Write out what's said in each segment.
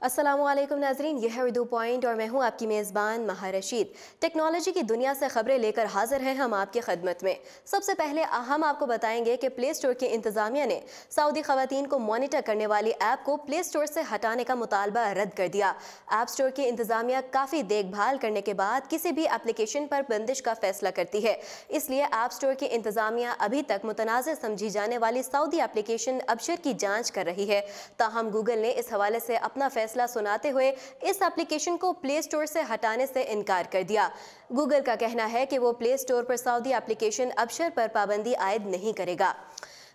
अस्सलामुअलैकुम नाजरीन, यह है उर्दू पॉइंट और मैं हूं आपकी मेज़बान महा रशीद। टेक्नोलॉजी की दुनिया से खबरें लेकर हाजिर हैं हम आपकी खदमत में। सबसे पहले हम आपको बताएंगे कि प्ले स्टोर की इंतजामिया ने सऊदी खवातीन को मॉनिटर करने वाली ऐप को प्ले स्टोर से हटाने का मुतालबा रद्द कर दिया। ऐप स्टोर की इंतजामिया काफ़ी देखभाल करने के बाद किसी भी एप्लीकेशन पर बंदिश का फैसला करती है, इसलिए ऐप स्टोर की इंतजामिया अभी तक मुतनाज़ समझी जाने वाली सऊदी एप्लीकेशन अबशर की जाँच कर रही है। ताहम गूगल ने इस हवाले से अपना फैसला सुनाते हुए इस एप्लीकेशन को प्ले स्टोर से हटाने से इनकार कर दिया। गूगल का कहना है कि वो प्ले स्टोर पर सऊदी एप्लीकेशन अबशर पर पाबंदी आयद नहीं करेगा।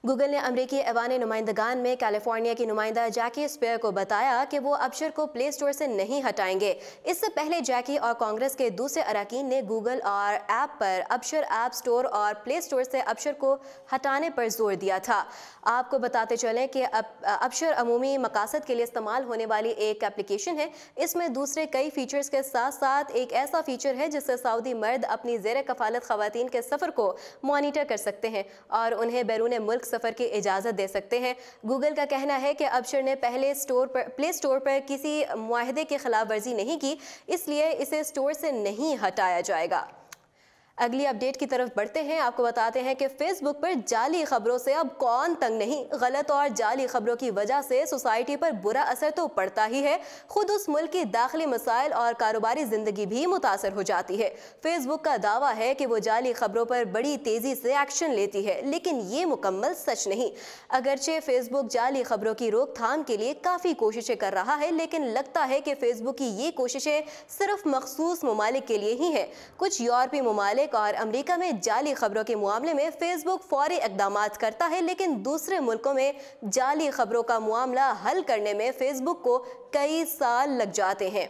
गूगल ने अमरीकी ऐवान नुमाइंदगान में कैलिफोर्निया की नुमाइंदा जैकी स्पेयर को बताया कि वो अबशर को प्ले स्टोर से नहीं हटाएंगे। इससे पहले जैकी और कांग्रेस के दूसरे अरकान ने गूगल और ऐप पर अबशर ऐप स्टोर और प्ले स्टोर से अबशर को हटाने पर जोर दिया था। आपको बताते चलें कि अबशर अमूमी मकासद के लिए इस्तेमाल होने वाली एक एप्लीकेशन है। इसमें दूसरे कई फीचर्स के साथ साथ एक ऐसा फीचर है जिससे सऊदी मर्द अपनी ज़ेर कफालत खवातीन के सफ़र को मॉनिटर कर सकते हैं और उन्हें बैरून मुल्क सफ़र की इजाज़त दे सकते हैं। गूगल का कहना है कि अबशर ने पहले प्ले स्टोर पर किसी मुआहदे की खिलाफ वर्जी नहीं की, इसलिए इसे स्टोर से नहीं हटाया जाएगा। अगली अपडेट की तरफ बढ़ते हैं। आपको बताते हैं कि फेसबुक पर जाली खबरों से अब कौन तंग नहीं। गलत और जाली खबरों की वजह से सोसाइटी पर बुरा असर तो पड़ता ही है, खुद उस मुल्क की दाखिली मसाइल और कारोबारी जिंदगी भी मुतासर हो जाती है। फेसबुक का दावा है कि वो जाली खबरों पर बड़ी तेजी से एक्शन लेती है, लेकिन ये मुकम्मल सच नहीं। अगरचे फेसबुक जाली खबरों की रोकथाम के लिए काफ़ी कोशिशें कर रहा है, लेकिन लगता है कि फेसबुक की ये कोशिशें सिर्फ मखसूस ममालिक के लिए ही हैं। कुछ यूरोपीय ममालिक और अमेरिका में जाली खबरों के मामले में फेसबुक फौरी इक़दामात करता है, लेकिन दूसरे मुल्कों में जाली खबरों का मामला हल करने में फेसबुक को कई साल लग जाते हैं।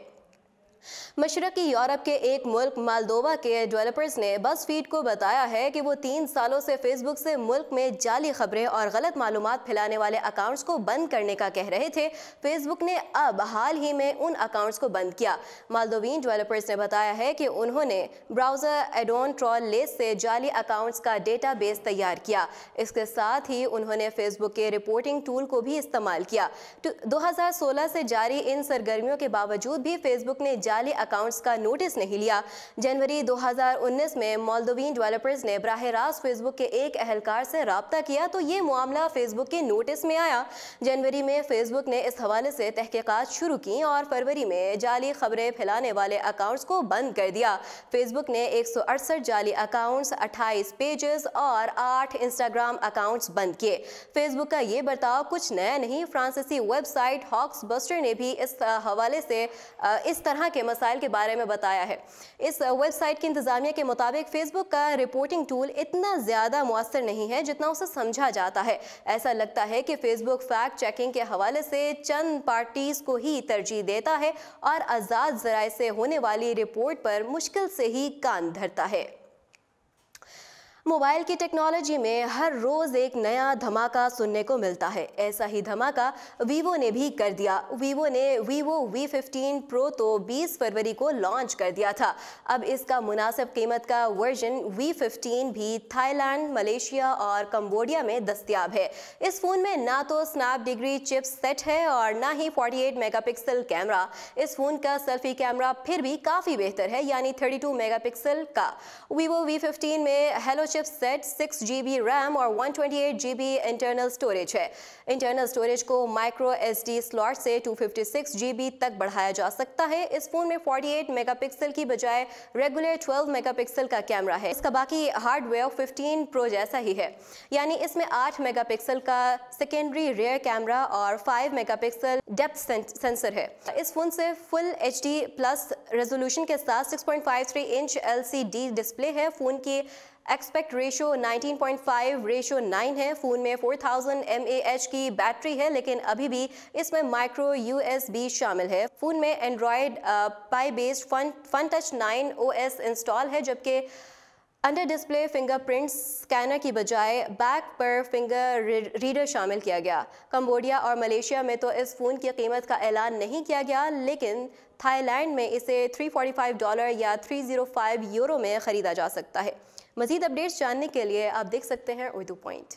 मशरकी यूरोप के एक मुल्क मालदोवा के डेवलपर्स ने बज़फीड को बताया है कि वो 3 सालों से फेसबुक से मुल्क में जाली खबरें और गलत मालूमात फैलाने वाले अकाउंट्स को बंद करने का कह रहे थे। फेसबुक ने अब हाल ही में उन अकाउंट्स को बंद किया। मालदोवीन डेवलपर्स ने बताया है कि उन्होंने ब्राउज़र एडोन ट्रोल लेस से जाली अकाउंट्स का डेटाबेस तैयार किया। इसके साथ ही उन्होंने फेसबुक के रिपोर्टिंग टूल को भी इस्तेमाल किया। 2016 से जारी इन सरगर्मियों के बावजूद भी फेसबुक ने जाली अकाउंट्स का नोटिस नहीं लिया। जनवरी 2019 में मोल्दोवीन डेवलपर्स ने बराह रास्त फेसबुक के एक अहलकार से रब्ता किया तो ये मामला फेसबुक के नोटिस में आया। जनवरी में फेसबुक ने इस हवाले से तहकीकात शुरू की और फरवरी में जाली खबरें फैलाने वाले अकाउंट्स को बंद कर दिया। फेसबुक ने 168 जाली अकाउंट्स, 28 पेजेस और 8 इंस्टाग्राम अकाउंट्स बंद किए। फेसबुक का ये बर्ताव कुछ नया नहीं। फ्रांसीसी वेबसाइट हॉक्स बस्टर ने भी इस हवाले से इस तरह के मसाइल के बारे में बताया है। इस वेबसाइट की इंतजामिया के मुताबिक फेसबुक का रिपोर्टिंग टूल इतना ज़्यादा मुअस्सर नहीं है जितना उसे समझा जाता है। ऐसा लगता है कि फेसबुक फैक्ट चेकिंग के हवाले से चंद पार्टीज़ को ही तरजीह देता है और आज़ाद ज़राए से होने वाली रिपोर्ट पर मुश्किल से ही कान धरता है। मोबाइल की टेक्नोलॉजी में हर रोज़ एक नया धमाका सुनने को मिलता है। ऐसा ही धमाका वीवो ने भी कर दिया। वीवो ने वीवो V15 प्रो तो 20 फरवरी को लॉन्च कर दिया था। अब इसका मुनासिब कीमत का वर्जन V15 भी थाईलैंड, मलेशिया और कंबोडिया में दस्तयाब है। इस फ़ोन में ना तो स्नैपड्रैगन चिप सेट है और ना ही 48 मेगापिक्सल कैमरा। इस फ़ोन का सेल्फी कैमरा फिर भी काफ़ी बेहतर है, यानी 32 मेगापिक्सल का। वीवो V15 में हेलो चिपसेट, 6 GB रैम और 128 GB इंटरनल स्टोरेज है। इंटरनल स्टोरेज को माइक्रो SD स्लॉट से 256 GB तक बढ़ाया जा सकता है। इस फोन में 48 मेगापिक्सल की बजाय रेगुलर 12 मेगापिक्सल का कैमरा है। इसका बाकी हार्डवेयर 15 प्रो जैसा ही है, यानी इसमें 8 मेगापिक्सल का सेकेंडरी रेयर कैमरा और 5 मेगापिक्सल डेप्थ सेंसर है। इस फोन से फुल HD प्लस रेजोल्यूशन के साथ 6.53 इंच LCD डिस्प्ले है। फोन की एक्सपेक्ट रेशो 19.5:9 है। फ़ोन में 4000 mAh की बैटरी है, लेकिन अभी भी इसमें माइक्रो USB शामिल है। फ़ोन में Android Pie based Funtouch 9 OS install है, जबकि अंडर डिस्प्ले फिंगरप्रिंट स्कैनर की बजाय बैक पर फिंगर रीडर शामिल किया गया। कंबोडिया और मलेशिया में तो इस फ़ोन की कीमत का ऐलान नहीं किया गया, लेकिन थाईलैंड में इसे $345 या 305 यूरो में ख़रीदा जा सकता है। मज़ीद अपडेट्स जानने के लिए आप देख सकते हैं उर्दू पॉइंट।